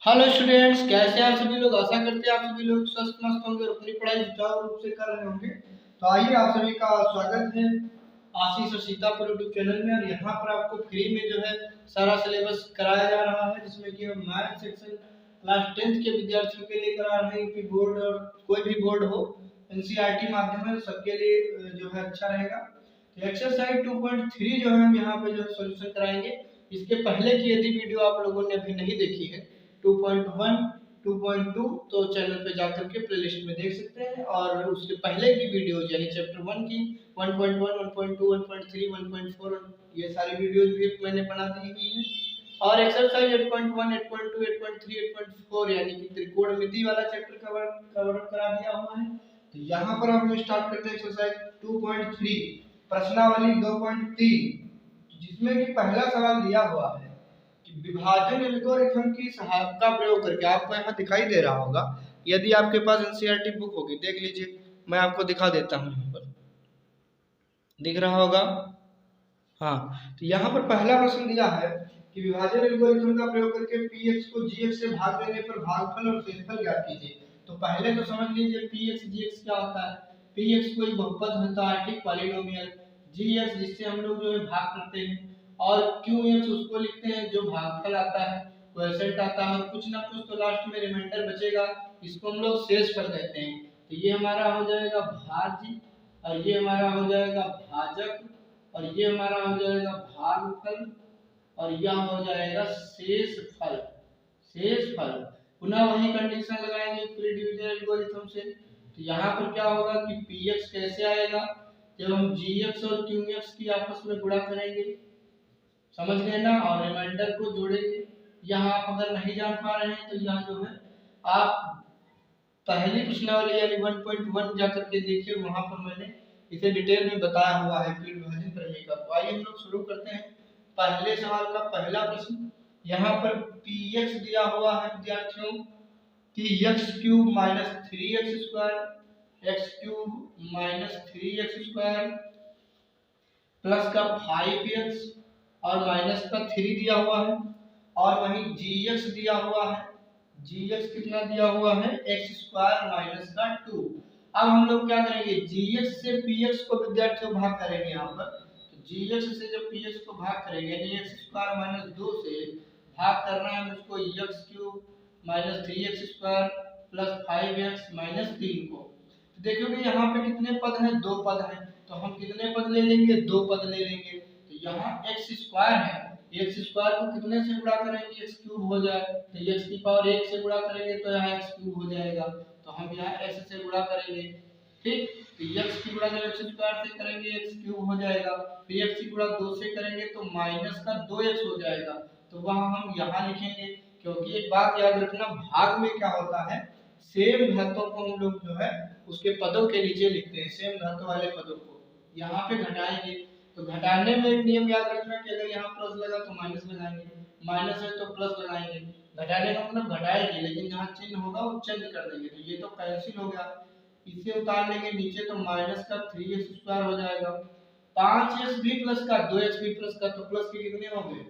Hello students, कैसे हैं आप सभी लोग। आशा करते हैं आप सभी लोग स्वस्थ मस्त होंगे और अपनी पढ़ाई सुचारू रूप से कर रहे होंगे। तो आइए, आप सभी का स्वागत है आशीष और सीतापुर यूट्यूब चैनल में। और यहाँ पर आपको फ्री में जो है सारा सिलेबस कराया जा रहा है, जिसमें कि हम मैथ सेक्शन क्लास 10th के विद्यार्थियों के लिए करा रहे हैं। यूपी बोर्ड और कोई भी बोर्ड हो, एनसीईआरटी माध्यम है, सबके लिए जो है अच्छा रहेगा। तो एक्सरसाइज 2.3 जो है हम यहाँ पे जो है सोल्यूशन कराएंगे। इसके पहले की यदि वीडियो आप लोगों ने अभी नहीं देखी है 2.1 2.2, तो चैनल पे जाकर के प्लेलिस्ट में देख सकते हैं। और उसके पहले की वीडियोज यानी चैप्टर 1 की 1.1 1.2 1.3 1.4 ये सारी वीडियोज भी मैंने बना दी हुई है। और एक्सरसाइज 8.1 8.2 8.3 8.4 यानी कि त्रिकोणमिति वाला चैप्टर कवर करा दिया हुआ है। तो यहाँ पर हम स्टार्ट करते हैं एक्सरसाइज 2.3 प्रश्नावली 2.3, जिसमें कि पहला सवाल दिया हुआ है कि विभाजन एल्गोरिथम की सहायता का प्रयोग करके, आपको यहाँ दिखाई दे रहा होगा, यदि आपके पास एनसीईआरटी बुक होगी देख लीजिए, मैं आपको दिखा देता हूँ। यहाँ पर दिख रहा होगा। हाँ, तो यहाँ पर पहला प्रश्न दिया है कि विभाजन एल्गोरिथम का प्रयोग करके px को gx से भाग देने पर भागफल और शेषफल ज्ञात कीजिए। तो पहले तो समझ लीजिए px gx क्या होता है। px कोई बहुपद होता है, ठीक, पॉलिनोमियल। gx जिससे हम लोग जो है भाग करते हैं, और qx उसको लिखते हैं जो भागफल आता है, क्वोशिएंट आता है, और कुछ ना कुछ तो लास्ट में रिमाइंडर बचेगा, इसको हम लोग शेषफल कहते हैं। तो ये हमारा हो जाएगा भाज्य, और ये हमारा हो जाएगा भाजक, और ये हमारा हो जाएगा भागफल, और यह हो जाएगा शेषफल। शेषफल पुनः वही कंडीशन लगाएंगे प्री डिवीजन एल्गोरिथम से। तो यहाँ पर क्या होगा कि px कैसे आएगा, जब हम gx और qx की आपस में गुणा करेंगे, समझ गए ना, और रिमाइंडर को जोड़ेंगे। यहाँ आप अगर नहीं जान पा रहे हैं तो यहाँ जो है आप पहली प्रश्नावली यानी 1.1 जाकर के देखिए, वहां पर मैंने इसे डिटेल में बताया हुआ है कि विभाजन करने का। तो आइए हम लोग शुरू करते हैं पहले सवाल का पहला प्रश्न। यहाँ पर px दिया हुआ है विद्यार्थियों कि x cube minus 3x square, x cube minus 3x square plus का 5x और माइनस का 3 दिया हुआ है। और वहीं gx दिया हुआ है, gx कितना दिया हुआ है, x स्क्वायर माइनस का 2। अब हम लोग क्या करेंगे, gx से px को विद्यार्थियों भाग करेंगे। यहाँ पर तो gx से जब px को भाग करेंगे यानी x स्क्वायर माइनस 2 से भाग करना है उसको x cube minus 3x square plus 5x minus 3 को। तो देखोगे यहाँ पे कितने पद हैं, दो पद हैं, तो हम कितने पद ले लेंगे, दो पद ले लेंगे। तो यहाँ x स्क्वायर है, एक्स स्क्वायर को कितने से गुणा करेंगे, एक्स क्यूब हो जाए, तो एक्स की पावर 1 से गुणा करेंगे तो यहाँ एक्स क्यूब हो जाएगा। तो हम यहाँ एक्स से गुणा करेंगे, ठीक, तो एक्स की गुणा जब एक्स स्क्वायर से करेंगे एक्स क्यूब हो जाएगा, फिर एक्स की गुणा 2 से करेंगे तो माइनस का 2x हो जाएगा। तो वहाँ हम यहाँ लिखेंगे, क्योंकि एक बात याद रखना, भाग में क्या होता है, सेम धातुओं को हम लोग जो है उसके पदों के नीचे लिखते हैं, सेम धातु वाले पदों को यहाँ पे घटाएंगे। तो घटाने में एक नियम याद रखना कि अगर यहाँ प्लस लगा तो माइनस लगाएंगे, माइनस है तो प्लस लगाएंगे। घटाने का मतलब घटाएंगे, लेकिन जहाँ चिन्ह होगा वो चेंज कर देंगे। तो ये तो कैंसिल हो गया, इसे उतार लेंगे नीचे तो माइनस का 3x स्क्वायर हो जाएगा, 5x भी प्लस का 2x भी प्लस का, तो प्लस के कितने हो गए,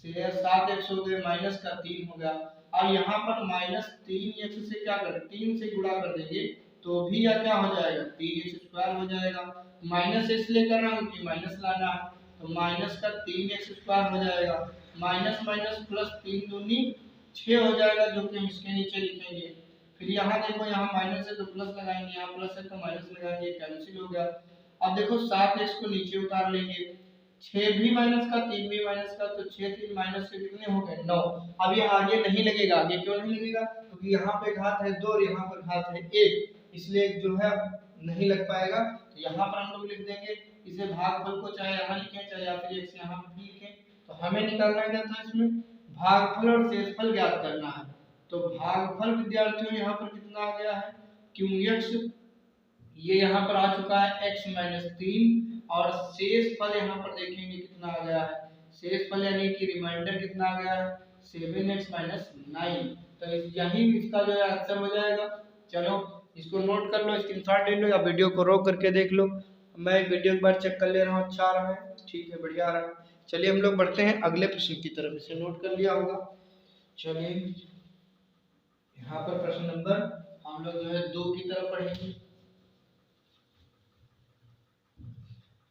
7x हो गए, माइनस का 3 हो गया। और यहाँ पर माइनस 3x से क्या कर 3 से गुणा कर देंगे तो भी यह क्या हो जाएगा, 3x स्क्वायर हो जाएगा। माइनस इसलिए कर रहा हूँ कि माइनस लाना है, तो माइनस का 3x स्क्वायर हो जाएगा, माइनस माइनस प्लस 3 दूनी 6 हो जाएगा, जो कि हम इसके नीचे लिखेंगे। फिर यहाँ देखो, यहाँ माइनस है तो प्लस लगाएंगे, यहाँ प्लस है तो माइनस लगाएंगे, कैंसिल हो गया। अब देखो 7x को नीचे उतार लेंगे, 6 भी माइनस का 3 भी माइनस का, तो 6 3 माइनस से कितने हो गए, 9। अब ये आगे नहीं लगेगा, आगे क्यों नहीं लगेगा, क्योंकि यहाँ पे घात है 2 और यहाँ पर घात है 1, इसलिए जो है नहीं लग पाएगा। तो यहाँ पर हम लोग लिख देंगे, इसे भागफल को चाहे यहाँ लिखें चाहे या फिर x यहाँ भी लिखें। तो हमें निकालना क्या था, इसमें भागफल और शेषफल ज्ञात करना है। तो भागफल विद्यार्थियों यहाँ पर कितना आ गया है, qx, ये यहाँ पर आ चुका है x माइनस 3, और शेषफल यहाँ पर देखेंगे कितना आ गया है, शेषफल यानी कि रिमाइंडर कितना आ गया है, 7x माइनस 9। तो यही इसका जो है आंसर हो जाएगा। चलो इसको नोट कर लो, स्क्रीनशॉट ले लो या वीडियो को रोक करके देख लो। मैं वीडियो एक बार चेक कर ले रहा हूँ, अच्छा आ रहा है, ठीक है, बढ़िया आ रहा है। चलिए हम लोग बढ़ते हैं अगले प्रश्न की तरफ, इसे नोट कर लिया होगा। चलिए यहाँ पर प्रश्न नंबर हम लोग जो है 2 की तरफ पढ़ेंगे।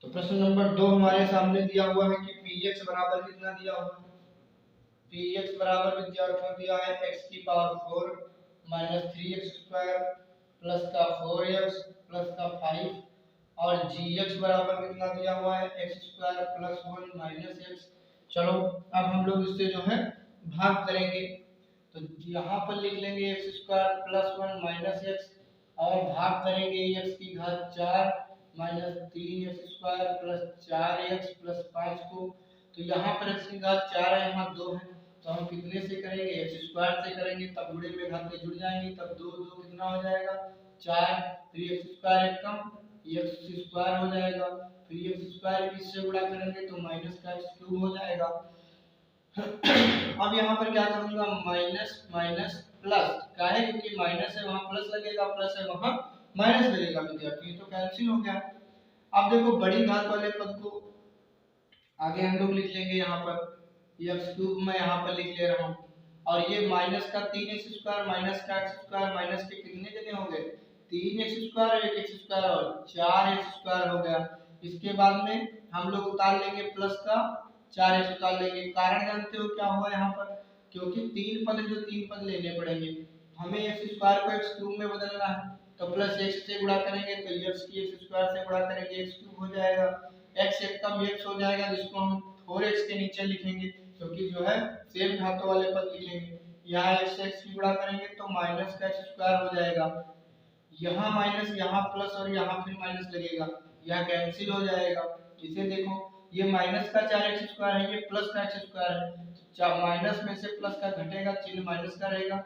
तो प्रश्न नंबर 2 हमारे सामने दिया हुआ है कि px बराबर कितना दिया हुआ है। px बराबर विद्यार्थियों दिया है x की power 4 minus 3x square plus का 4x प्लस का 5 और gx बराबर कितना दिया हुआ है x square plus 1 minus x। चलो अब हम लोग इससे जो है भाग करेंगे। तो यहाँ पर लिख लेंगे x square plus 1 minus x और भाग करेंगे एक्स की घात 4 minus 3 x square plus 4x plus 5 को। तो यहाँ पर एक्स की घात 4 है, यहाँ 2 है, तो हम कितने से करेंगे एक्स स्क्वायर से करेंगे, तब बुढ़े में घातें जुड़ जाएंगी, तब 2 2 कितना हो जाएगा 4, फिर एक्स स्क्वायर एक कम एक्स स्क्वायर हो जाएगा, फिर एक्स स्क्वायर इससे गुणा करेंगे तो माइनस का एक्स क्यूब हो जाएगा। अब यहाँ पर क्या करूंगा माइनस माइनस प्लस का है, क्योंकि माइनस है वहां प्लस लगेगा, प्लस है वहां माइनस लगेगा विद्यार्थी, तो कैंसिल हो गया। अब देखो बड़ी घात वाले पद को आगे हम लोग लिख लेंगे, यहाँ पर एक्स क्यूब मैं यहाँ पर लिख ले रहा हूँ, और ये माइनस का 3x स्क्वायर माइनस का x स्क्वायर माइनस के कितने जगह हो गए 3x स्क्वायर और 1x स्क्वायर और 4x स्क्वायर हो गया। इसके बाद में हम लोग उतार लेंगे प्लस का 4x उतार लेंगे। कारण जानते हो क्या हुआ यहाँ पर, क्योंकि 3 पद है जो 3 पद लेने पड़ेंगे, हमें x स्क्वायर को x क्यूब में बदलना है, तो प्लस x से गुणा करेंगे तो x की x स्क्वायर से गुणा करेंगे x क्यूब हो जाएगा, x एक कम x हो जाएगा जिसको हम 4x के नीचे लिखेंगे, क्योंकि जो है सेम घातों वाले पद लिखेंगे। यहाँ x से x की गुणा करेंगे तो माइनस का x स्क्वायर हो जाएगा, यहाँ माइनस यहाँ प्लस और यहाँ फिर माइनस लगेगा, यह कैंसिल हो जाएगा। इसे देखो ये माइनस का 4x स्क्वायर है, ये प्लस का x स्क्वायर है, माइनस में से प्लस का घटेगा चिन्ह माइनस का रहेगा,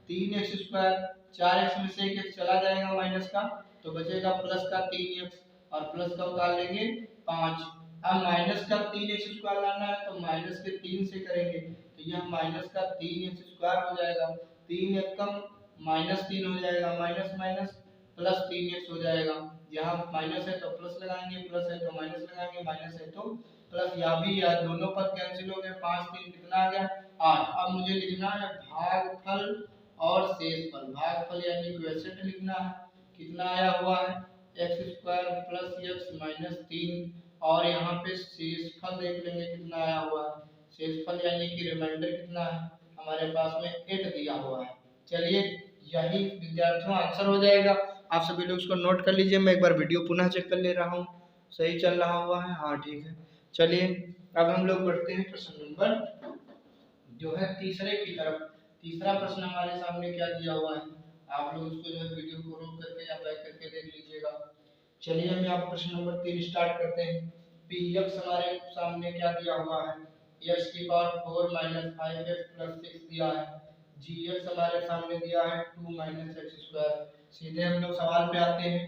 3x स्क्वायर 4x में से 1x चला जाएगा माइनस का, तो बचेगा प्लस का 3x और प्लस का उतार लेंगे 5। अब माइनस का 3x स्क्वायर लाना है तो माइनस के 3 से करेंगे, तो यह माइनस का 3x स्क्वायर हो जाएगा, 3 एक कम माइनस 3 हो जाएगा, माइनस माइनस प्लस 3x हो जाएगा, यहाँ माइनस है तो प्लस लगाएंगे, प्लस है तो माइनस लगाएंगे, माइनस है तो प्लस, या भी या दोनों पद कैंसिल हो गए, 5 3 कितना आ गया 8। अब मुझे लिखना है भागफल और शेषफल, भागफल यानी क्वोशिएंट लिखना है, कितना आया हुआ है x square plus x minus 3, और यहाँ पे शेषफल देख लेंगे कितना आया हुआ है, शेषफल यानी कि रिमाइंडर कितना है हमारे पास में 8 दिया हुआ है। चलिए यही विद्यार्थियों आंसर हो जाएगा, आप सभी लोग इसको नोट कर लीजिए, मैं एक बार वीडियो पुनः चेक कर ले रहा हूँ सही चल रहा हुआ है, हाँ ठीक है। चलिए अब हम लोग बढ़ते हैं प्रश्न नंबर जो है तीसरे की तरफ। तीसरा प्रश्न हमारे सामने क्या दिया हुआ है, आप लोग इसको जो है वीडियो को रोक करके या बैक करके देख लीजिएगा। चलिए हम यहाँ प्रश्न नंबर 3 स्टार्ट करते हैं। पी एक्स हमारे सामने क्या दिया हुआ है, एक्स की पावर 4 माइनस 5x प्लस 6 दिया है, जी एक्स हमारे सामने दिया है 2 माइनस एक्स स्क्वायर। सीधे हम लोग सवाल पे आते हैं,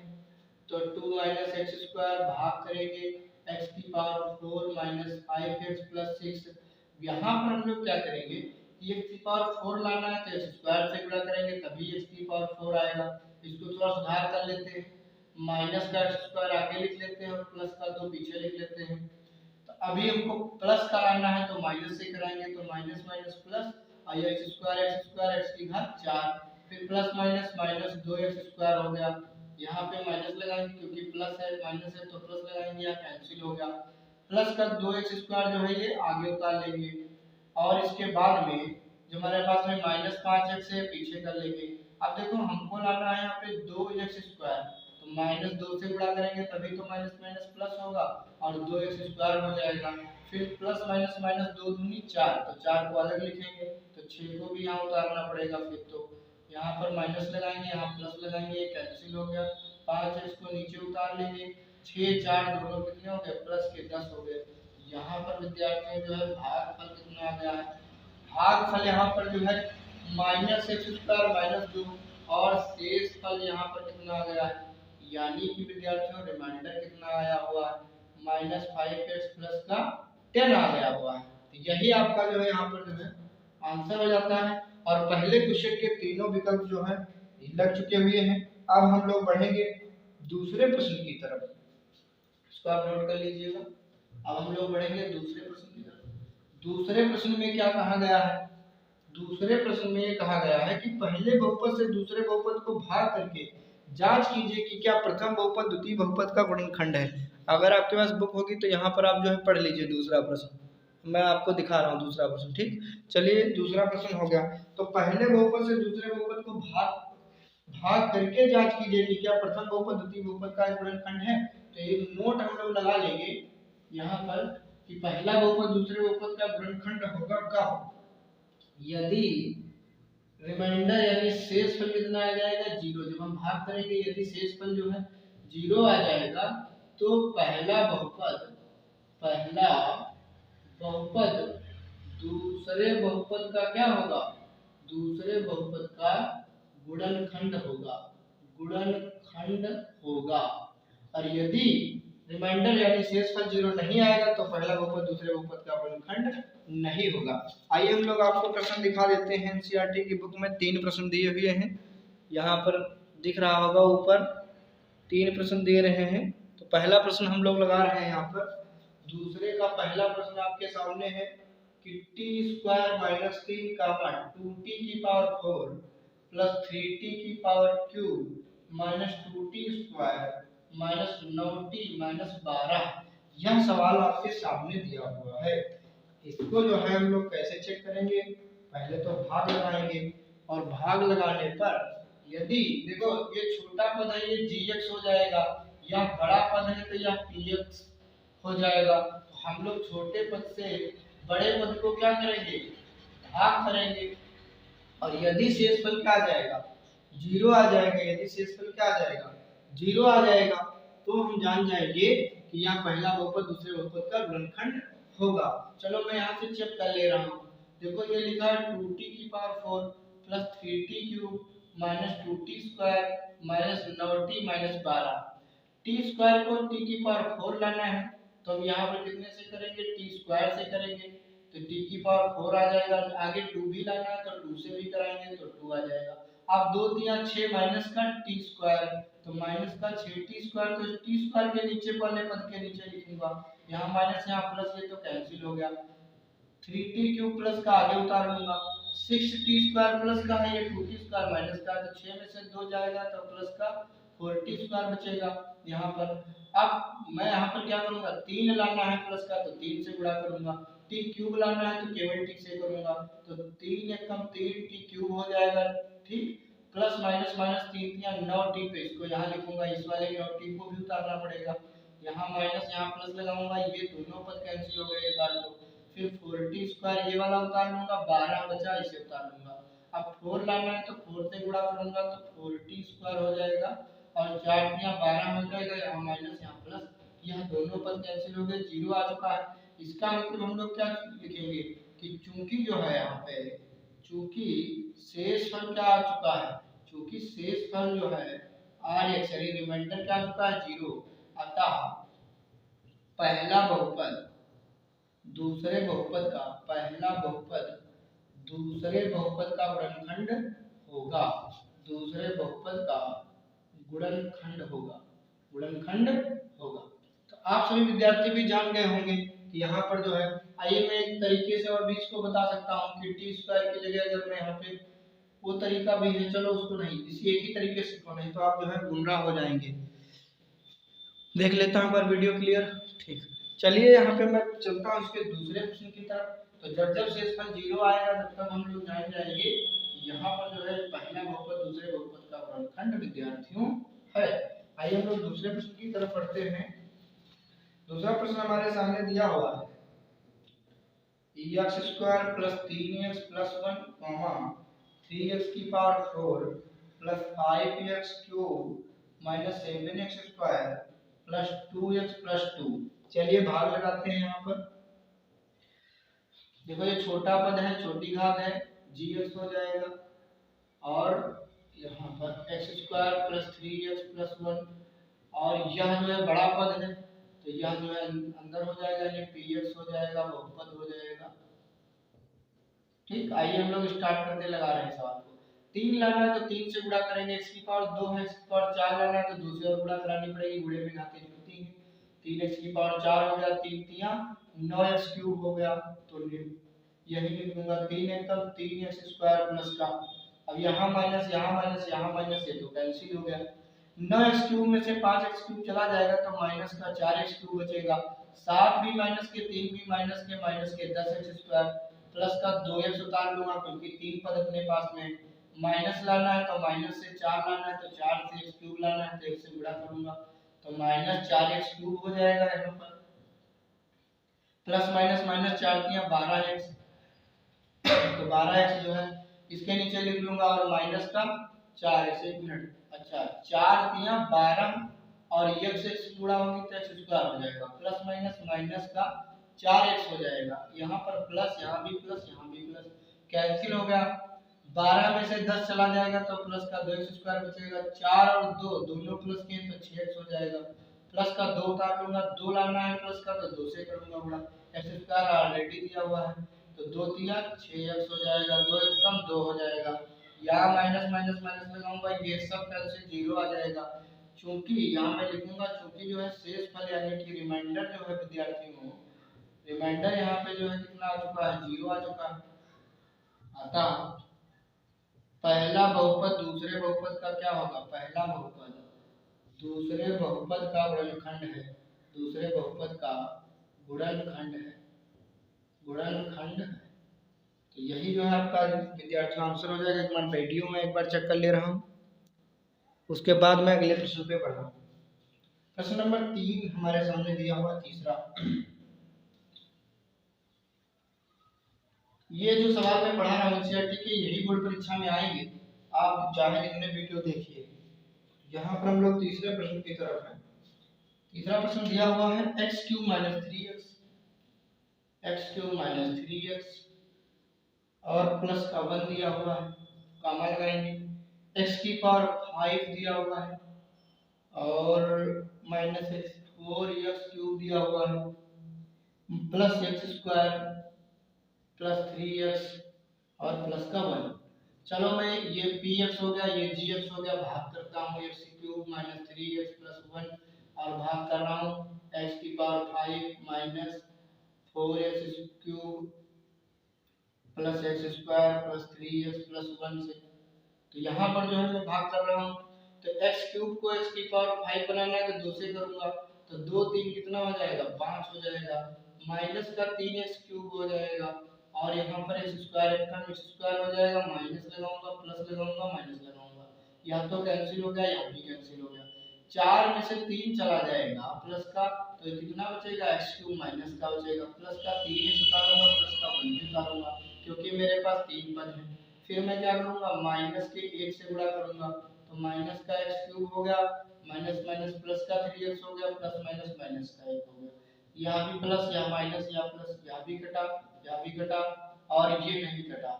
तो 2 माइनस एक्स स्क्वायर भाग करेंगे x की पावर 4 माइनस 5x प्लस 6। यहाँ पर हम लोग क्या करेंगे कि x की पावर 4 लाना है तो x स्क्वायर से गुणा करेंगे तभी x की पावर 4 आएगा। इसको थोड़ा सुधार कर लेते हैं, माइनस का x स्क्वायर आगे लिख लेते हैं और प्लस का 2 पीछे लिख लेते हैं। तो अभी हमको प्लस का लाना है तो माइनस से कराएंगे, तो माइनस माइनस प्लस और एक्स स्क्वायर x की घात 4, फिर plus minus minus 2x square हो गया, यहाँ पे माइनस लगाएंगे क्योंकि प्लस है माइनस है तो प्लस लगाएंगे, यहाँ कैंसिल हो गया, प्लस का 2x स्क्वायर जो है ये आगे उतार लेंगे, और इसके बाद में जो हमारे पास में माइनस 5x है पीछे कर लेंगे। अब देखो हमको लाना है यहाँ पे 2x स्क्वायर, तो माइनस 2 से गुणा करेंगे तभी तो माइनस माइनस प्लस होगा और 2x स्क्वायर हो जाएगा, फिर प्लस माइनस माइनस 2 दूनी 4, तो 4 को अलग लिखेंगे, तो 6 को भी यहाँ उतारना पड़ेगा, फिर तो यहाँ पर माइनस लगाएंगे यहाँ प्लस लगाएंगे, ये कैंसिल हो गया, 5x को नीचे उतार लेंगे, 6 4 दोनों कितने हो गए प्लस के 10 हो गए। यहाँ पर विद्यार्थियों जो है भागफल कितना आ गया है, भागफल यहाँ पर जो है माइनस एक्स स्क्वायर माइनस 2 और शेष फल यहाँ पर कितना आ गया है, यानी कि विद्यार्थियों रिमाइंडर कितना आया हुआ है माइनस 5x प्लस का 10 आ गया हुआ है। तो यही आपका जो है यहाँ पर जो है आंसर हो जाता है, और पहले क्वेश्चन के तीनों विकल्प जो है लग चुके हुए हैं। अब हम लोग बढ़ेंगे दूसरे प्रश्न की तरफ, इसको आप नोट कर लीजिएगा। अब हम लोग बढ़ेंगे दूसरे प्रश्न की तरफ। दूसरे प्रश्न में क्या कहा गया है, दूसरे प्रश्न में ये कहा गया है कि पहले बहुपद से दूसरे बहुपद को भाग करके जांच कीजिए कि क्या प्रथम बहुपद द्वितीय बहुपद का गुणनखंड है। अगर आपके पास बुक होगी तो यहाँ पर आप जो है पढ़ लीजिए दूसरा प्रश्न, मैं आपको दिखा रहा हूँ दूसरा प्रश्न। ठीक, चलिए दूसरा प्रश्न हो गया। तो पहले बहुपद से दूसरे बहुपद को भाग भाग करके जांच कीजिए कि क्या प्रथम बहुपद द्वितीय बहुपद का गुणनखंड है। तो एक नोट हम लोग लगा लेंगे यहाँ पर कि पहला बहुपद दूसरे बहुपद का गुणनखंड होगा कब, यदि रिमाइंडर यानी शेष फल कितना आ जाएगा, जीरो। जब हम भाग करेंगे यदि शेष फल जो है जीरो आ जाएगा तो पहला बहुपद दूसरे बहुपद का क्या होगा, दूसरे बहुपद का गुणनखंड होगा। और यदि रिमाइंडर यानी शेषफल जीरो नहीं आएगा तो पहला बहुपद दूसरे बहुपद का गुणनखंड नहीं होगा। आइए हम लोग आपको प्रश्न दिखा देते हैं। एनसीईआरटी की बुक में 3 प्रश्न दिए हुए हैं, यहाँ पर दिख रहा होगा ऊपर 3 प्रश्न दिए रहे हैं। तो पहला प्रश्न हम लोग लगा रहे हैं यहाँ पर, दूसरे का पहला प्रश्न आपके सामने है कि टी स्क्वायर माइनस 3 का 2t की पावर 4 प्लस 3t की power cube minus 2t square minus 9t minus 12, यह सवाल आपके सामने दिया हुआ है। इसको जो है हम लोग कैसे चेक करेंगे, पहले तो भाग लगाएंगे और भाग लगाने पर यदि देखो ये छोटा पद है ये gx हो जाएगा, या बड़ा पद है तो यह px हो जाएगा। तो हम लोग छोटे पद से बड़े पद को क्या करेंगे, भाग करेंगे। और यदि शेषफल क्या आ जाएगा, जीरो आ जाएगा। यदि शेषफल क्या आ जाएगा, जीरो आ जाएगा, तो हम जान जाएंगे कि यहाँ पहला बहुपद दूसरे बहुपद का गुणनखंड होगा। चलो मैं यहाँ से चेक कर ले रहा हूँ। देखो ये लिखा है 2t की power 4 plus 3t cube minus 2t square minus 9t minus 12। T square को t की पावर 4 लाना है तो हम यहाँ पर कितने से करेंगे, t स्क्वायर से करेंगे तो t की पावर 4 आ जाएगा। आगे 2 भी लाना है तो 2 से भी कराएंगे तो 2 आ जाएगा। अब 2 दिया 6 माइनस का t स्क्वायर, तो माइनस का 6t स्क्वायर, तो t स्क्वायर के नीचे वाले पद के नीचे लिखूंगा, यहाँ माइनस यहाँ प्लस, ये तो कैंसिल हो गया। 3t क्यूब प्लस का आगे उतार लूंगा, 6t स्क्वायर प्लस का है, ये 2t स्क्वायर माइनस का, तो 6 में से 2 जाएगा तो प्लस का 4t स्क्वायर बचेगा यहाँ पर। अब मैं यहाँ पर क्या करूंगा, 3 लाना है प्लस का तो 3 से गुणा करूंगा, t क्यूब लाना है तो केवल t से करूंगा, तो 3 एकम 3t क्यूब हो जाएगा। ठीक, प्लस माइनस माइनस 3 या 9t पे इसको यहाँ लिखूंगा, इस वाले 9t को भी उतारना पड़ेगा, यहाँ माइनस यहाँ प्लस लगाऊंगा, ये दोनों पद कैंसिल हो गए एक बार तो। फिर 4t स्क्वायर ये वाला उतार लूंगा, 12 बचा इसे उतार लूंगा। अब 4 लाना है तो 4 से गुणा करूंगा तो 4t स्क्वायर हो जाएगा, और 4 यहाँ 12 हो जाएगा, यहाँ माइनस यहाँ प्लस, यह दोनों पद कैंसिल हो गए, जीरो आ चुका है। इसका मतलब हम लोग क्या लिखेंगे कि चूंकि जो है यहाँ पे, चूंकि शेषफल क्या आ चुका है, चूंकि शेषफल जो है rx यानी रिमाइंडर क्या आ चुका है, जीरो, अतः पहला बहुपद दूसरे बहुपद का, पहला बहुपद दूसरे बहुपद का गुणनखंड होगा, दूसरे बहुपद का गुणनखंड होगा, गुणनखंड होगा। तो आप सभी विद्यार्थी भी जान गए होंगे कि यहाँ पर जो है, आइए मैं एक तरीके से और भी इसको बता सकता हूँ कि टी स्क्वायर की जगह अगर मैं यहाँ पे, वो तरीका भी है, चलो उसको नहीं, इसी एक ही तरीके से को नहीं तो आप जो है गुमराह हो जाएंगे। देख लेता हूँ पर वीडियो क्लियर, ठीक। चलिए यहाँ पे मैं चलता हूँ इसके दूसरे प्रश्न की तरफ। तो जब शेषफल जीरो आएगा तब तक हम लोग जान जाएंगे यहाँ पर जो है पहला बहुपद दूसरे बहुपद का गुणनखंड विद्यार्थियों है। आइए हम लोग दूसरे प्रश्न की तरफ पढ़ते हैं। दूसरा प्रश्न हमारे सामने दिया हुआ है, x square plus 3x plus 1 3x की power 4 plus 5x cube minus 7x square plus 2x plus 2। चलिए भाग लगाते हैं यहाँ पर। देखो ये छोटा पद है, छोटी घात है, gx हो जाएगा, और यहाँ पर x square plus 3x plus 1, और यह जो है बड़ा पद है तो यह जो है अंदर हो जाएगा, ये px हो जाएगा, बहुपद हो जाएगा। ठीक, आइए हम लोग स्टार्ट करते लगा रहे हैं सवाल को। 3 लाना है तो 3 से गुणा करेंगे, x की पावर 2 है, x की पावर 4 लाना है तो 2 से और गुणा करानी पड़ेगी, गुणे में घातें जुड़ती हैं। 3x की पावर 4 हो गया, 3 तिया 9x क्यूब हो गया, तो यही लिख दूंगा 3 एकम 3x² प्लस का, अब यहाँ माइनस यहाँ माइनस यहाँ माइनस, ये तो कैंसिल हो गया। 9x³ में से 5x³ चला जाएगा तो माइनस का 4x³ बचेगा, 7 भी माइनस के 3 भी माइनस के 10x² प्लस का 2x उतार लूंगा क्योंकि 3 पद अपने पास में, माइनस लाना है तो माइनस से 4 लाना है, तो 4 से x³ लाना है तो 1 से गुणा करूंगा तो माइनस 4x³ हो जाएगा यहाँ पर, प्लस माइनस माइनस 4 दिया 12x, तो 12x जो है इसके नीचे लिख लूंगा और माइनस का 4x, एक मिनट, अच्छा 4 दिया 12 और x से x गुणा होगी तो x² हो जाएगा, प्लस माइनस माइनस का 4x हो जाएगा, यहाँ पर प्लस यहाँ भी प्लस कैंसिल हो गया, 12 में से 10 चला जाएगा तो प्लस का 2x² बचेगा, 4 और 2 दोनों प्लस के तो 6x हो जाएगा, प्लस का 2 उतार लूंगा, 2 लाना है प्लस का तो 2 से करूंगा गुणा, x² ऑलरेडी दिया हुआ है तो 2 दिया 6x हो जाएगा, 2 एकम 2 हो जाएगा, यहाँ माइनस माइनस माइनस लगाऊंगा ये सब कैंसिल 0 आ जाएगा, चूंकि यहाँ मैं लिखूंगा चूंकि जो है शेष फल यानी कि रिमाइंडर जो है विद्यार्थियों, रिमाइंडर यहाँ पे जो है कितना आ चुका है 0 आ चुका है, अतः पहला बहुपद दूसरे बहुपद का क्या होगा, पहला बहुपद दूसरे बहुपद का गुणनखंड है, दूसरे बहुपद का गुणनखंड है, गुणनखंड है, तो यही जो है आपका विद्यार्थियों आंसर हो जाएगा। एक बार वीडियो में एक बार चेक कर ले रहा हूँ, उसके बाद मैं अगले प्रश्न पे बढ़ रहा हूँ। प्रश्न नंबर 3 हमारे सामने दिया हुआ तीसरा, ये जो सवाल मैं पढ़ा रहा हूँ एनसीईआरटी के यही बोर्ड परीक्षा में आएंगे, आप चाहे जितने वीडियो देखिए। यहाँ पर हम लोग तीसरे प्रश्न की तरफ हैं। तीसरा प्रश्न दिया हुआ है x³ - 3x, x³ - 3x और प्लस का 1 दिया हुआ है, कामा लगाएंगे, x⁵ दिया हुआ है और -4x³ दिया हुआ है, प्लस x² प्लस 3x और प्लस का 1। चलो मैं ये px हो गया, ये gx हो गया, भाग करता हूँ x³ - 3x प्लस 1 और भाग कर रहा हूँ x⁵ minus 4x³ plus x² plus 3x plus 1 से, तो यहाँ पर जो है मैं भाग कर रहा हूँ, तो x³ को x⁵ बनाना है तो 2 से करूंगा तो 2 3 कितना हो जाएगा 5 हो जाएगा, माइनस का 3x³ हो जाएगा और यहाँ पर x² हो जाएगा, माइनस लगाऊंगा प्लस लगाऊंगा माइनस लगाऊंगा, यहाँ तो कैंसिल हो गया यहाँ भी कैंसिल हो गया, 4 में से 3 चला जाएगा प्लस का तो कितना बचेगा x³ माइनस का बचेगा, प्लस का 3 उतारूंगा प्लस का 1 भी उतारूंगा क्योंकि मेरे पास 3 पद हैं, फिर मैं क्या करूंगा माइनस के 1 से गुणा करूंगा तो माइनस का x³ हो गया, माइनस माइनस प्लस का 3x हो गया, प्लस माइनस माइनस का 1 हो गया, यहाँ भी प्लस यहाँ माइनस यहाँ प्लस, यहाँ भी कटा यहाँ भी कटा और ये नहीं कटा,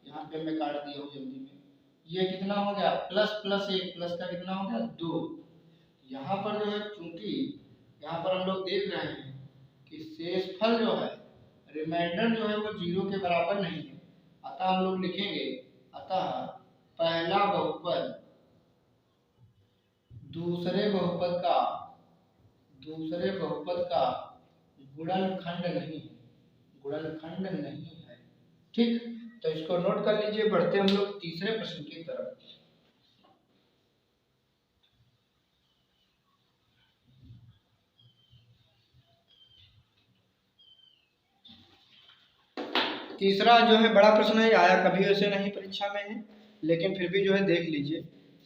यहाँ पे मैं काट दिया हूँ जल्दी में, ये कितना हो गया प्लस प्लस 1 प्लस का कितना हो गया 2। यहाँ पर जो है चूंकि यहाँ पर हम लोग देख रहे हैं कि शेषफल जो है रिमाइंडर जो है वो 0 के बराबर नहीं है, अतः हम लोग लिखेंगे अतः पहला बहुपद दूसरे बहुपद का गुणनखंड नहीं है, गुणनखंड नहीं है, ठीक, तो इसको नोट कर लीजिए। बढ़ते हम लोग तीसरे प्रश्न की तरफ। तीसरा जो है बड़ा प्रश्न है, आया कभी वैसे नहीं परीक्षा में है, लेकिन फिर भी जो है देख लीजिए,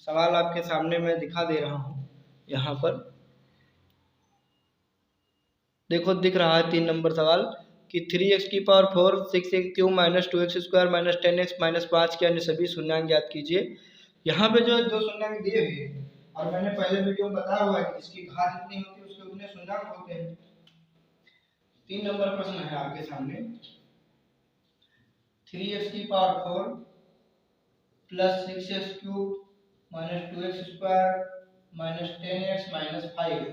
सवाल आपके सामने मैं दिखा दे रहा हूं, यहाँ पर देखो दिख रहा है 3 नंबर सवाल कि 3x⁴ 6x³ - 2x² - 10x - 5 के अन्य सभी शून्यांक ज्ञात कीजिए। यहाँ पे जो है 2 शून्यांक दिए हुए हैं और मैंने पहले वीडियो में बताया हुआ है कि इसकी घात जितनी होती है उसके उतने शून्यांक होते हैं। 3 नंबर प्रश्न है आपके सामने, 3x⁴ plus 6x³ - 2x² - 10x - 5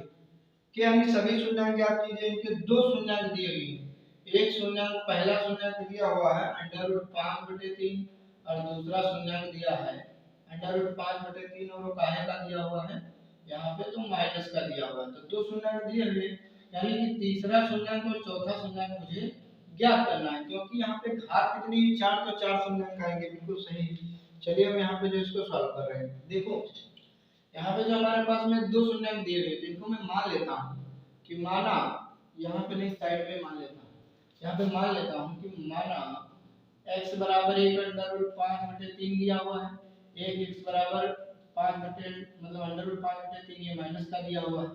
के अन्य सभी शून्यांक ज्ञात कीजिए। इनके 2 शून्यांक दिए हुए हैं, एक शून्यांक पहला शून्यांक दिया हुआ है √5/3 और दूसरा शून्यांक दिया है √5/3 और वो काहे का दिया हुआ है यहाँ पे तो माइनस का दिया हुआ है, तो 2 शून्यांक दिए हुए यानी कि तीसरा शून्यांक और चौथा शून्यांक मुझे ज्ञात करना है, क्योंकि यहाँ पे घात कितनी है 4, तो 4 शून्य आएंगे, बिल्कुल सही। चलिए हम यहाँ पे जो इसको सॉल्व कर रहे हैं, देखो यहाँ पे जो हमारे पास में दो शून्य दिए हुए थे, इनको मैं मान लेता हूँ कि माना, यहाँ पे नहीं साइड में मान लेता हूँ, यहाँ पे मान लेता हूँ कि माना x बराबर 1/5/3 दिया हुआ है, एक x बराबर 5 बटे मतलब √5/3 ये माइनस का दिया हुआ है।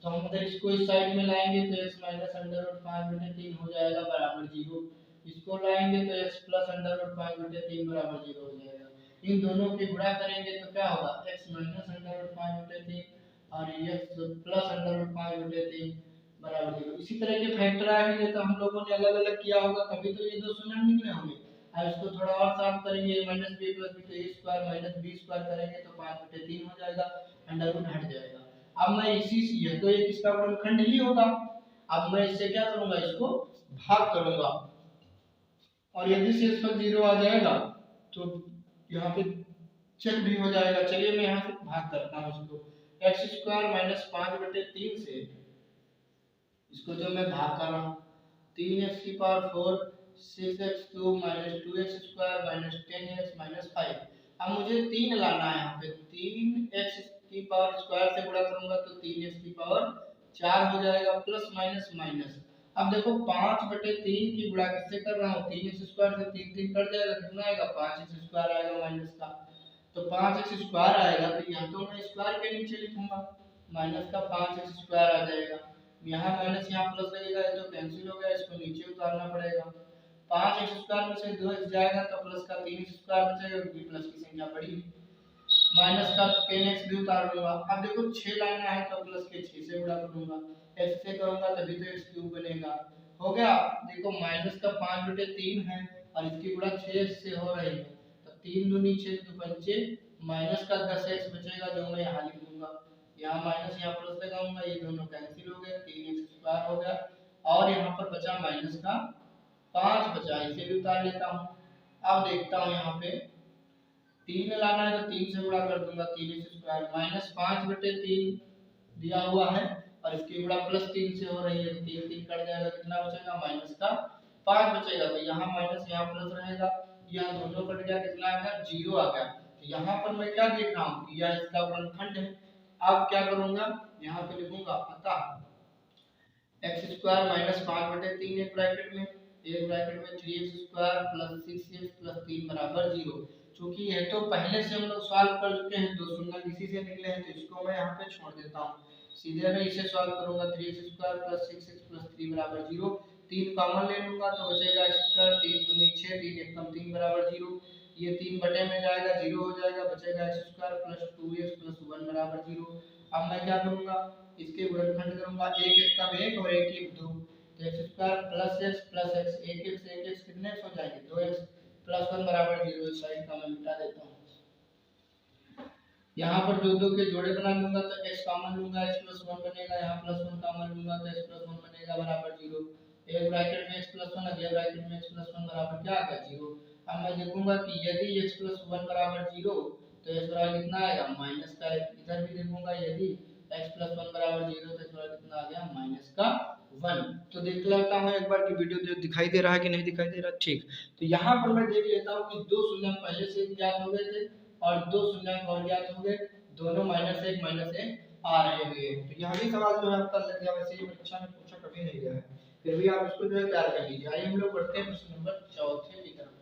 तो हम अगर इसको इस साइड में लाएंगे तो x माइनस √5/3 हो जाएगा बराबर 0। इसको लाएंगे तो x प्लस √5/3 बराबर 0 हो जाएगा। इन दोनों की गुणा करेंगे तो क्या होगा, x माइनस √5/3 और x प्लस √5/3 बराबर 0। इसी तरह के फैक्टर आएंगे तो हम लोगों ने अलग अलग किया होगा, तभी तो ये दो शून्य निकले होंगे। अब इसको थोड़ा और साफ करेंगे, माइनस बी प्लस बी तो ए स्क्वायर माइनस बी स्क्वायर करेंगे तो 5/3 हो जाएगा, अंडर रूट हट जाएगा। अब मैं इसी से ये तो एक इसका गुणनखंड ही होगा, अब मैं इससे क्या करूंगा, इसको भाग करूंगा, और यदि शेषफल 0 आ जाएगा तो यहाँ पे चेक भी हो जाएगा। चलिए मैं यहाँ से भाग करता हूँ इसको, एक्स स्क्वायर माइनस 5/3 से इसको जो मैं भाग कर रहा हूँ 3x की power 4 6x³ minus 2x square minus 10x minus 5। अब मुझे 3 लाना है, यहाँ पे 3x की पावर स्क्वायर से गुणा करूंगा तो 3x की पावर 4 हो जाएगा, प्लस माइनस माइनस। अब देखो 5/3 की गुणा किससे कर रहा हूँ, 3x स्क्वायर से 3 3 कट जाएगा, कितना आएगा 5x स्क्वायर आएगा माइनस का, तो 5x स्क्वायर आएगा तो यहाँ तो मैं स्क्वायर के नीचे लिखूंगा, माइनस का 5x स्क्वायर आ जाएगा, यहाँ माइनस यहाँ प्लस लगेगा, ये तो कैंसिल हो गया, इसको नीचे उतारना पड़ेगा। 5x स्क्वायर में से 2x जाएगा तो प्लस का 3x स्क्वायर बचेगा, क्योंकि प्लस की संख्या बड़ी है, माइनस का 10x भी उतार लूंगा। अब देखो 6 लाना है तो प्लस के 6 से गुणा करूंगा, x से करूंगा तभी तो x³ बनेगा, हो गया। देखो माइनस का 5/3 है और इसकी गुणा 6 से हो रही है, तो 3 दूनी 6 2 पंचे, माइनस का 10x बचेगा जो मैं यहाँ लिख दूंगा, यहाँ माइनस यहाँ प्लस लगाऊंगा, ये दोनों कैंसिल हो गए, 3x स्क्वायर हो गया, और यहाँ पर बचा माइनस का 5 बचा, इसे भी उतार लेता हूँ। अब देखता हूँ यहाँ पे 3 लाना है तो 3 से गुणा कर दूंगा, 3x स्क्वायर माइनस 5/3 दिया हुआ है और इसकी गुणा प्लस 3 से हो रही है, 3 3 कट जाएगा, कितना बचेगा माइनस का 5 बचेगा, तो यहाँ माइनस यहाँ प्लस रहेगा, यहाँ दोनों कट गया, कितना आ गया 0 आ गया। तो यहाँ पर मैं क्या देख रहा हूँ, यह इसका गुणनखंड है। अब क्या करूंगा, यहाँ पे लिखूंगा अतः x स्क्वायर माइनस 5/3 एक ब्रैकेट में 3x square plus 6x plus 3 बराबर 0। चूंकि ये तो पहले से हम लोग सॉल्व कर चुके हैं, दो शून्य इसी से निकले हैं, तो इसको मैं यहाँ पे छोड़ देता हूँ, सीधे मैं इसे सॉल्व करूंगा 3x square plus 6x plus 3 बराबर 0। 3 कॉमन ले लूंगा तो बचेगा x स्क्वायर, 3 दूनी 6, 3 एक कम 3 बराबर 0, ये 3 बटे में जाएगा 0 हो जाएगा, बचेगा x square plus 2x plus 1 बराबर 0। अब मैं क्या करूंगा, इसके गुणनखंड करूंगा, एक एक का एक और एक एक दो, तो x square plus x plus x, एक x कितने x हो जाएंगे 2x प्लस 1 बराबर 0। इस साइड का मैं मिटा देता हूँ, यहाँ पर दो दो के जोड़े बना लूंगा तो x कॉमन लूंगा, x प्लस 1 बनेगा, यहाँ प्लस 1 कॉमन लूंगा तो x प्लस 1 बनेगा बराबर 0। एक ब्रैकेट में x प्लस 1 अगले ब्रैकेट में x प्लस 1 बराबर क्या आ गया 0। अब मैं देखूंगा कि यदि x प्लस 1 बराबर 0 तो x बराबर कितना आएगा माइनस का, इधर भी देखूंगा यदि x प्लस 1 बराबर 0 तो x बराबर कितना आ गया माइनस का 1। तो देख लेता हूँ एक बार की वीडियो दिखाई दे रहा है कि नहीं दिखाई दे रहा, ठीक। तो यहाँ पर मैं देख लेता हूँ कि दो शून्य पहले से ज्ञात हो गए थे और दो शून्य और ज्ञात हो गए, दोनों -1 आ रहे हुए। तो यहाँ भी सवाल जो है आपका लग गया, वैसे ये परीक्षा में पूछा कभी नहीं गया है, फिर भी आप इसको जो है तैयार कर लीजिए। आइए हम लोग बढ़ते हैं प्रश्न नंबर 4 की तरफ।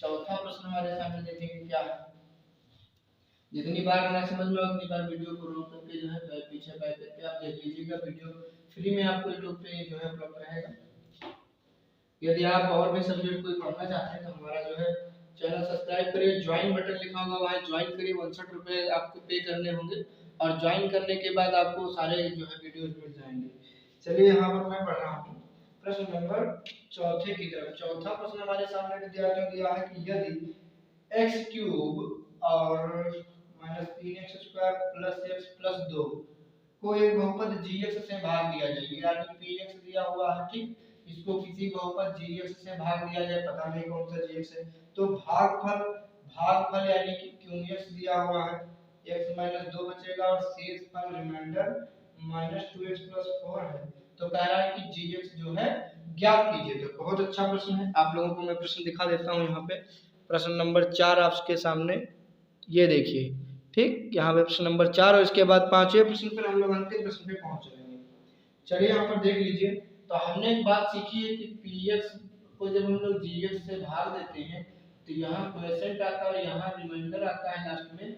चौथा प्रश्न हमारे सामने देखेंगे क्या है। जितनी बार ना समझ में उतनी बार वीडियो को रोक करके जो है पीछे बैठ करके आप देख लीजिएगा, वीडियो फ्री में आपको यूट्यूब पे जो है उपलब्ध रहेगा। यदि आप और भी सब्जेक्ट कोई पढ़ना चाहते हैं तो हमारा जो है चैनल सब्सक्राइब करिए, ज्वाइन बटन लिखा होगा वहाँ ज्वाइन करिए, 59 रुपये आपको पे करने होंगे और ज्वाइन करने के बाद आपको सारे जो है वीडियोस मिल जाएंगे। चलिए यहाँ पर मैं पढ़ रहा हूँ प्रश्न नंबर 4 की तरफ। चौथा प्रश्न हमारे सामने विद्यार्थियों दिया है कि यदि x³ और -3x square plus x plus 2 को एक बहुपद gx से भाग दिया जाए, यानी px दिया हुआ है, ठीक, इसको किसी बहुपद gx से भाग दिया जाए, पता नहीं कौन सा gx है, तो भागफल यानी कि qx दिया हुआ है, x 2 बचेगा और शेष फल रिमाइंडर -2x प्लस 4 है, तो कह रहा है कि जी एक्स जो है ज्ञात कीजिए। तो बहुत अच्छा प्रश्न है, आप लोगों को मैं प्रश्न दिखा देता हूँ यहाँ पे। प्रश्न नंबर 4 आपके सामने ये देखिए, ठीक, यहाँ पे प्रश्न नंबर 4 और इसके बाद 5वें प्रश्न पर हम लोग अंतिम प्रश्न पे पहुंच जाएंगे। चलिए यहाँ पर देख लीजिए। तो हमने एक बात सीखी है कि पी एक्स को जब हम लोग जी एक्स से भाग देते हैं तो यहाँ क्वोशिएंट आता है और यहाँ रिमाइंडर आता है लास्ट में।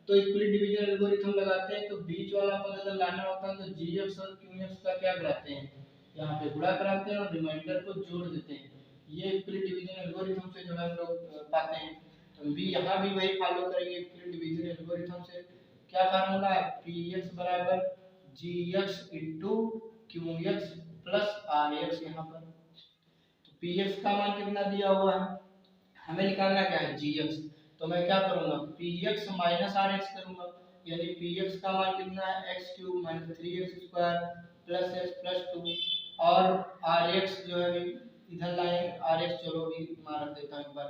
तो इक्वली डिवीजन एल्गोरिथम लगाते हैं, तो बीच वाला पद अगर लाना होता है तो जी एक्स और क्यू एक्स का क्या कराते हैं, यहाँ पे गुणा कराते हैं और रिमाइंडर को जोड़ देते हैं। ये इक्वली डिवीजन एल्गोरिथम से जो है हम लोग पाते हैं। तो भी यहाँ भी वही फॉलो करेंगे इक्वली डिवीजन एल्गोरिथम से। क्या फार्मूला है, पी एक्स बराबर G X into Q X plus R X. यहाँ पर तो पी एक्स का मान कितना दिया हुआ है, हमें निकालना क्या है, जी एक्स। तो मैं क्या करूंगा, p x minus r x करूंगा, यानी पी एक्स का मान कितना है, x cube minus 3x² plus x plus 2, और आर एक्स जो है इधर लाएंगे, आर एक्स चलो भी मान देता हूँ एक बार,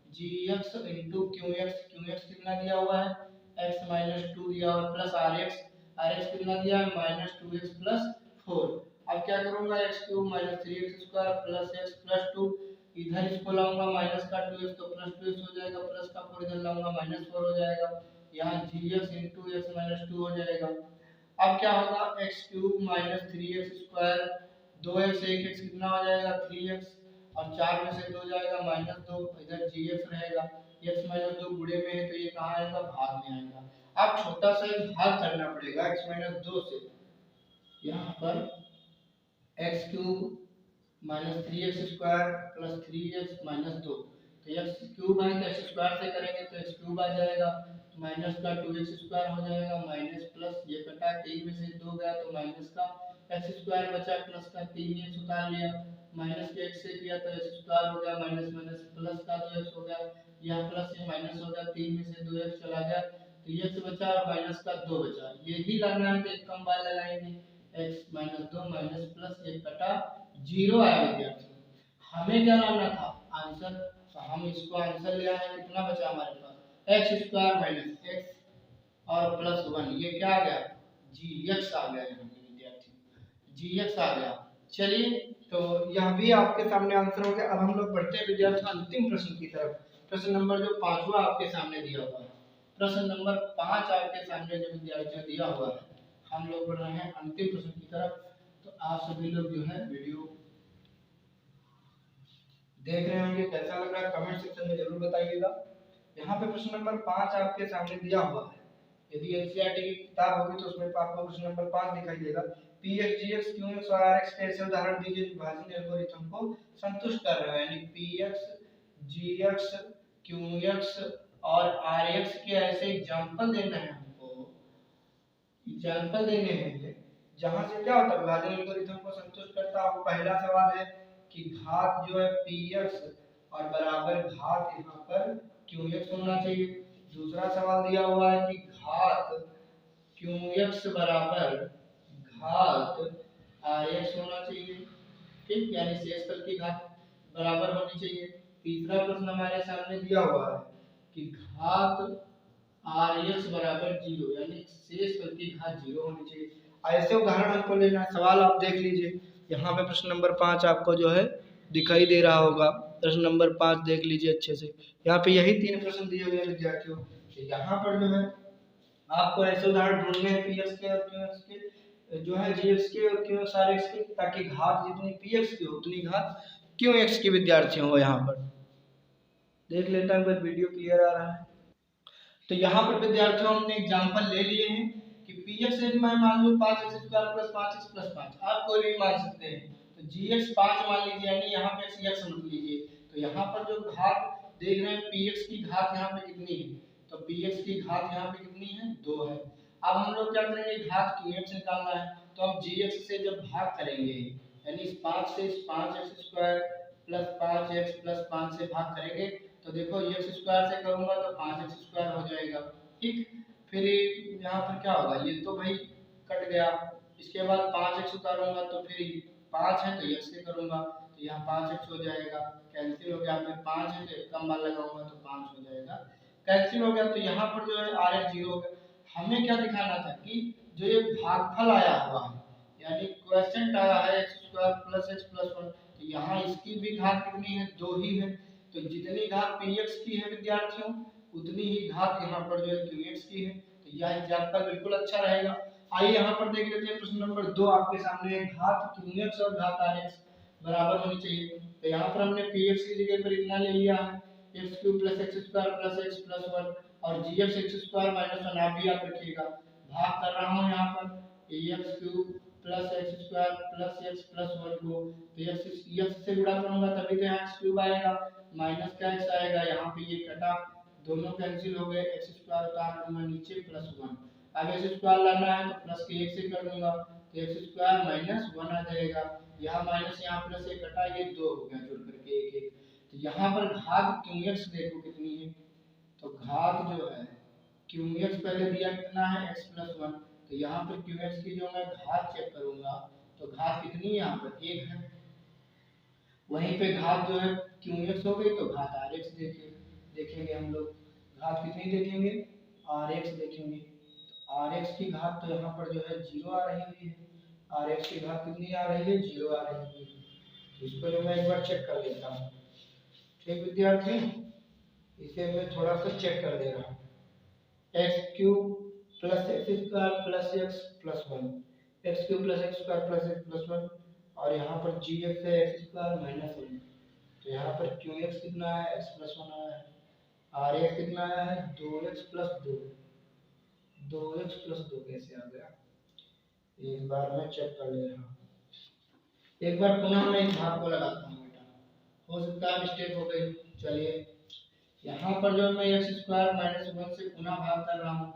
जी एक्स इंटू क्यू एक्स कितना दिया हुआ है, एक्स माइनस 2 दिया और प्लस आर एक्स कितना दिया है, माइनस 2x प्लस 4। अब क्या करूंगा, x cube minus 3x² plus x plus 2, इधर इसको लाऊंगा माइनस का 2x तो प्लस 2x हो जाएगा, प्लस का 4 इधर लाऊंगा माइनस 4 हो जाएगा, यहाँ gx इंटू एक्स माइनस 2 हो जाएगा। अब क्या होगा, x cube minus 3x², 2x 1x कितना हो जाएगा 3x, और 4 में से 2 जाएगा माइनस 2, इधर gx रहेगा, x माइनस 2 गुणे में है तो ये कहाँ आएगा, भाग में आएगा। अब छोटा सा एक भाग करना पड़ेगा x माइनस 2 से, यहाँ पर x cube minus 3x² plus 3x minus 2, तो एक्स क्यूब है तो एक्स स्क्वायर से करेंगे तो एक्स क्यूब आ जाएगा, माइनस का 2x² हो जाएगा, माइनस प्लस ये कटा 3 में से 2 गया तो माइनस का x² बचा, प्लस का 3x उतार लिया, माइनस के x से किया तो x² हो गया, माइनस माइनस प्लस का 2x हो गया, यह प्लस ये माइनस हो गया, 3 में से 2x चला गया तो x बचा और माइनस का 2 बचा। यही लाना है तो एक कम बार लगाएंगे, x माइनस 2 माइनस प्लस 1 कटा 0 आया विद्यार्थी। हमें क्या लाना था, आंसर, तो हम इसको आंसर ले आए, कितना बचा हमारे पास, x² माइनस x और प्लस 1, ये क्या आ गया, gx आ गया यहाँ पे विद्यार्थी, gx आ गया। चलिए तो यह भी आपके सामने आंसर हो गया। अब हम लोग बढ़ते हैं विद्यार्थी अंतिम प्रश्न की तरफ। प्रश्न नंबर जो 5वां आपके सामने दिया हुआ है, प्रश्न नंबर 5 आपके सामने जो विद्यार्थियों दिया हुआ है, हम लोग बढ़ रहे हैं अंतिम प्रश्न की तरफ। तो आप सभी लोग जो है वीडियो देख रहे होंगे, कैसा लग रहा है कमेंट सेक्शन में जरूर बताइएगा। यहाँ पे प्रश्न नंबर 5 आपके सामने दिया हुआ है, यदि एनसीईआरटी की किताब होगी तो उसमें आपको प्रश्न नंबर 5 दिखाई देगा, पी एक्स जी एक्स क्यू एक्स और आर एक्स के ऐसे उदाहरण दीजिए जो विभाजन एल्गोरिथम को संतुष्ट कर रहा है, यानी पी एक्स जी एक्स क्यू एक्स और आर एक्स के ऐसे एग्जांपल देना है हमको, एग्जांपल देने हैं जहां से क्या होता है विभाजन एल्गोरिथम को संतुष्ट करता है। पहला सवाल है कि घात जो है px और बराबर घात यहाँ पर qx होना चाहिए। दूसरा सवाल दिया हुआ है कि घात qx बराबर घात rx होना चाहिए, ठीक, यानी शेष तल की घात बराबर होनी चाहिए। तीसरा प्रश्न हमारे सामने दिया हुआ है कि घात rx बराबर 0, यानी शेष तल की घात 0 होनी चाहिए। ऐसे उदाहरण हमको लेना है। सवाल आप देख लीजिए, यहाँ पे प्रश्न नंबर 5 आपको जो है दिखाई दे रहा होगा, प्रश्न नंबर 5 देख लीजिए अच्छे से। यहाँ पे यही 3 प्रश्न दिए हुए हैं विद्यार्थियों, यहाँ पर जो है आपको ऐसे उदाहरण ढूंढने हैं पीएक्स के और क्यूएक्स के, जो है जीएक्स के और क्यूएक्स आरएक्स के, ताकि घात जितनी पीएक्स की हो उतनी घात क्यूएक्स की विद्यार्थियों हो। यहाँ पर देख लेता हूँ अगर वीडियो क्लियर आ रहा है। तो यहाँ पर विद्यार्थियों हमने एग्जांपल ले लिए हैं कि px से मैं मान लूं 5x² प्लस 5x प्लस 5, आप कोई भी मान सकते हैं। तो gx 5 मान लीजिए, यानी यहाँ पे x मत लीजिए। तो यहाँ पर जो घात देख रहे हैं px की घात यहाँ पे कितनी है, तो px की घात यहाँ पे कितनी है, 2 है। अब हम लोग क्या करेंगे, घात qx निकालना है, तो हम gx से जब भाग करेंगे, यानी इस 5 से इस 5x² प्लस 5x प्लस 5 से भाग करेंगे तो देखो x² से करूंगा तो 5x² हो जाएगा, ठीक। फिर यहाँ पर क्या होगा, ये तो भाई कट गया, इसके बाद 5x उतारूंगा तो फिर 5 है तो x से करूंगा तो यहाँ 5x हो जाएगा, कैंसिल हो गया। फिर 5 है तो कम मान लगाऊंगा तो 5 हो जाएगा, कैंसिल हो गया। तो यहाँ पर जो है rx 0 हो गया। हमें क्या दिखाना था कि जो ये भागफल आया हुआ है, यानी क्वेश्चन आया है x square plus x plus one, तो यहाँ इसकी भी घात कितनी है, 2 ही है। तो जितनी घात पी एक्स की है विद्यार्थियों, उतनी ही घात यहाँ पर जो है क्यू एक्स की है। तो यह एग्जाम्पल बिल्कुल अच्छा रहेगा। आइए यहाँ पर देख लेते हैं प्रश्न नंबर 2 आपके सामने, घात क्यू एक्स और घात आर एक्स बराबर होनी चाहिए। तो यहाँ पर हमने पी एक्स की जगह पर इतना ले लिया है, x cube plus X square plus x plus one, और G X X square minus one आप भी याद रखिएगा। भाग कर रहा हूँ यहाँ पर x cube plus X square plus x plus one को, तो एक्स से गुणा करूंगा तभी तो यहाँ एक्स क्यूब आएगा, माइनस का एक्स आएगा, यहाँ पे ये कटा, दोनों कैंसिल हो गए, एक्स स्क्वायर उतार दूंगा नीचे प्लस वन। अब एक्स स्क्वायर लाना है तो प्लस के एक से कर दूंगा, तो एक्स स्क्वायर माइनस वन आ जाएगा, यहाँ माइनस यहाँ प्लस एक कटा, ये 2 हो गया जोड़ करके एक एक। तो यहाँ पर घात क्यू एक्स देखो कितनी है, तो घात जो है क्यू एक्स पहले दिया कितना है एक्स प्लस वन, तो यहाँ पर क्यू एक्स की जो मैं घात चेक करूंगा तो घात कितनी है यहाँ पर 1 है। वहीं पे घात जो है क्यू एक्स हो गई, तो घात आर एक्स देखेंगे हम लोग, घात कितनी देखेंगे, आर एक्स देखेंगे। आर एक्स की घात तो यहाँ पर जो है 0 आ रही है, आर एक्स की घात कितनी आ रही है, 0 आ रही है। तो इसको जो मैं एक बार चेक कर लेता हूँ, ठीक विद्यार्थी, इसे मैं थोड़ा सा चेक कर दे रहा हूँ। X cube plus X square plus x plus one, x cube plus X square plus x plus one, और यहाँ पर जी एक्स है एक्स स्क्वायर माइनस वन, तो यहाँ पर क्यू एक्स कितना है एक्स प्लस वन आया है, आर एक्स कितना आया है 2x प्लस 2, 2x प्लस 2 कैसे आ गया, एक बार मैं चेक कर ले रहा हूँ। एक बार पुनः मैं इस भाग को लगाता हूँ बेटा, हो सकता है मिस्टेक हो गई। चलिए यहाँ पर जो मैं एक्स स्क्वायर माइनस वन से पुनः भाग कर रहा हूँ,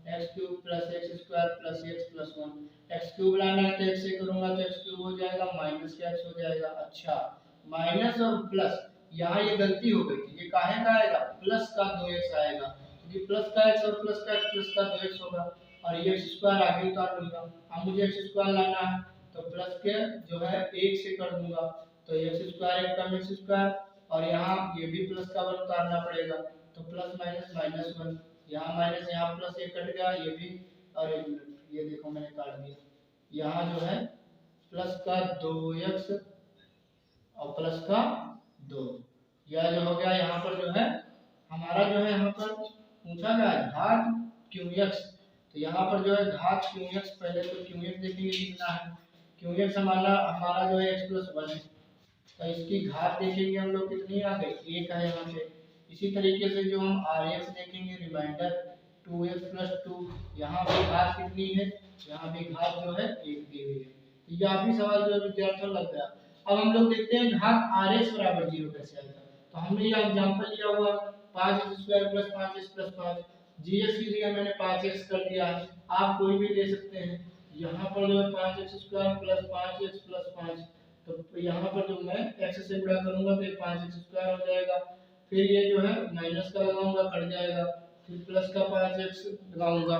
x cube plus X square plus x plus one, x cube लाना है तो एक्स से करूंगा तो एक्स क्यूब हो जाएगा, माइनस का एक्स हो जाएगा। अच्छा, माइनस और प्लस, यहाँ ये गलती हो गई थी, ये काहे का आएगा, प्लस का 2x आएगा, क्योंकि प्लस का x और प्लस का x प्लस का 2x होगा, और ये एक्स स्क्वायर आगे उतार लूंगा। अब मुझे एक्स स्क्वायर लाना है तो प्लस के जो है 1 से कर दूंगा, तो एक्स स्क्वायर एक कम एक्स स्क्वायर, और यहाँ ये भी प्लस का 1 उतारना पड़ेगा, तो प्लस माइनस माइनस वन, यहाँ माइनस यहाँ प्लस 1 कट गया, ये भी, और एक मिनट ये देखो मैंने काट दिया, यहाँ जो है प्लस का 2x और प्लस का 2, यह जो हो गया यहाँ पर जो है हमारा जो है यहाँ पर पूछा गया घात क्यू एक्स, तो यहाँ पर जो है घात क्यू एक्स, पहले तो क्यू एक्स देखेंगे कितना है, क्यू एक्स हमारा जो है एक्स प्लस वन है, तो इसकी घात देखेंगे हम लोग कितनी आ गई, 1 है यहाँ पे। इसी तरीके से जो हम आर एक्स देखेंगे रिमाइंडर 2x प्लस 2, यहाँ पे घात कितनी है, यहाँ पे घात जो है 1 दी हुई है। तो यह भी सवाल जो है विद्यार्थियों लग गया। अब हम लोग देखते हैं घात आर एक्स बराबर 0 कैसे आएगा, तो हमने यह एग्जांपल लिया हुआ 5x square plus 5x plus 5, GS की जगह मैंने 5x कर दिया है, आप कोई भी ले सकते हैं। यहाँ पर जो है 5x square plus 5x plus 5, तो यहाँ पर जो मैं x से गुणा करूंगा तो ये 5x स्क्वायर हो जाएगा, फिर ये जो है माइनस का लगाऊंगा कट जाएगा, फिर प्लस का 5x लगाऊंगा,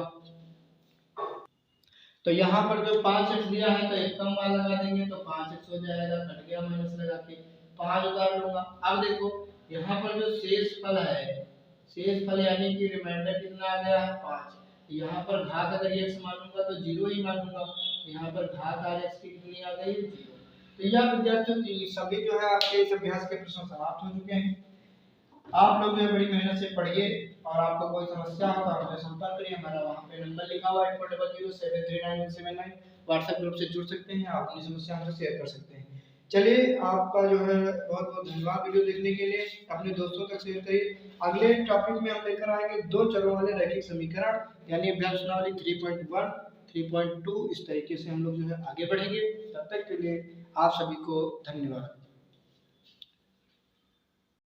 तो यहाँ पर जो 5x दिया है तो एक कम मान लगा देंगे तो 5x हो जाएगा, कट गया माइनस लगा के 5 उतार लूंगा। अब देखो यहाँ पर जो शेष फल है, शेष फल यानी कि रिमाइंडर कितना आ गया है 5, यहाँ पर घात अगर x मानूंगा तो 0 ही मानूंगा, यहाँ पर घात आर एक्स की कितनी आ गई 0। तो यह विद्यार्थियों सभी जो है आपके इस अभ्यास के प्रश्न समाप्त हो चुके हैं। आप लोग जो है बड़ी मेहनत से पढ़िए, और आपको कोई समस्या हो तो आप हमें संपर्क करिए, हमारा वहाँ पे नंबर लिखा हुआ है 8400739179, व्हाट्सएप ग्रुप से जुड़ सकते हैं, आप अपनी समस्या हमसे शेयर कर सकते हैं। चलिए आपका जो है बहुत बहुत धन्यवाद वीडियो देखने के लिए, अपने दोस्तों तक शेयर करिए। अगले टॉपिक में हम लेकर आएंगे 2 चरों वाले रैखिक समीकरण, यानी अभ्यास प्रश्नावली 3.1 3.2, इस तरीके से हम लोग जो है आगे बढ़ेंगे। तब तक के लिए आप सभी को धन्यवाद।